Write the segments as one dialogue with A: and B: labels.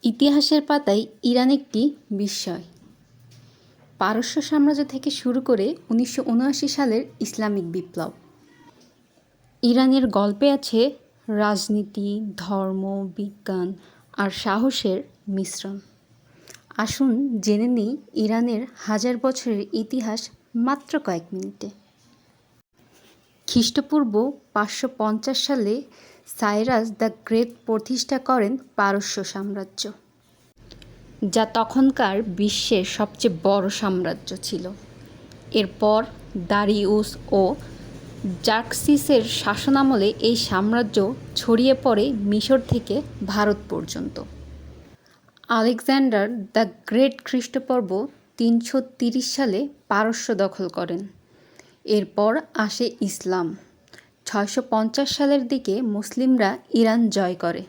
A: ইতিহাসের পাতায় ইরান একটি বিস্ময়। পারস্য সাম্রাজ্য থেকে শুরু করে 1979 সালের ইসলামিক বিপ্লব। ইরানের গল্পে আছে রাজনীতি, ধর্ম, বিজ্ঞান আর সাহসের মিশ্রণ। আসুন জেনে নিই ইরানের হাজার বছরের ইতিহাস মাত্র কয়েক মিনিটে। খ্রিস্টপূর্ব 550 সালে সাইরাস দ্য গ্রেট প্রতিষ্ঠা করেন পারস্য সাম্রাজ্য, যা তখনকার বিশ্বের সবচেয়ে বড় সাম্রাজ্য ছিল। এরপর দারিউস ও জার্ক্সিসের শাসনামলে এই সাম্রাজ্য ছড়িয়ে পড়ে মিশর থেকে ভারত পর্যন্ত। আলেকজান্ডার দ্য গ্রেট খ্রিস্টপূর্ব 330 সালে পারস্য দখল করেন। এরপর আসে ইসলাম। 650 সালের দিকে মুসলিমরা ইরান জয় করে।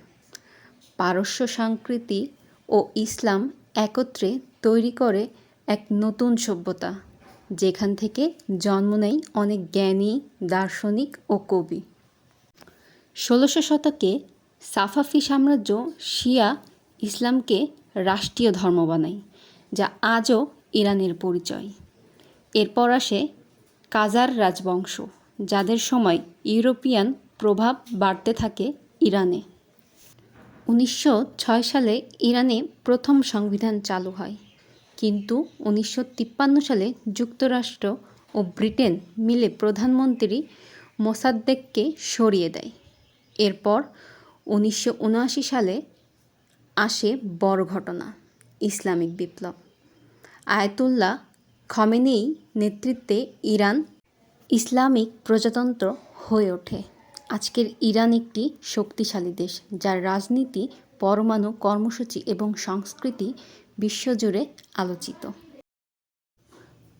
A: পারস্য সংস্কৃতি ও ইসলাম একত্রে তৈরি করে এক নতুন সভ্যতা, যেখান থেকে জন্ম নেয় অনেক জ্ঞানী, দার্শনিক ও কবি। 16শো শতকে সাফাভি সাম্রাজ্য শিয়া ইসলামকে রাষ্ট্রীয় ধর্ম বানায়, যা আজও ইরানের পরিচয়। এরপর আসে কাজার রাজবংশ, যাদের সময় ইউরোপিয়ান প্রভাব বাড়তে থাকে ইরানে। 1906 সালে ইরানে প্রথম সংবিধান চালু হয়, কিন্তু 1953 সালে যুক্তরাষ্ট্র ও ব্রিটেন মিলে প্রধানমন্ত্রী মোসাদ্দেককে সরিয়ে দেয়। এরপর 1979 সালে আসে বড় ঘটনা, ইসলামিক বিপ্লব। আয়াতুল্লাহ খমেনেই নেতৃত্বে ইরান ইসলামিক প্রজাতন্ত্র হয়ে ওঠে। আজকের ইরান একটি শক্তিশালী দেশ, যার রাজনীতি, পরমাণু কর্মসূচি এবং সংস্কৃতি বিশ্বজুড়ে আলোচিত।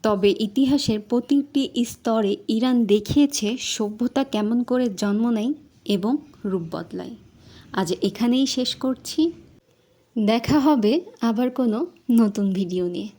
A: তবে ইতিহাসের প্রতিটি স্তরে ইরান দেখিয়েছে সভ্যতা কেমন করে জন্ম নেয় এবং রূপ বদলায়। আজ এখানেই শেষ করছি। দেখা হবে আবার কোনো নতুন ভিডিও নিয়ে।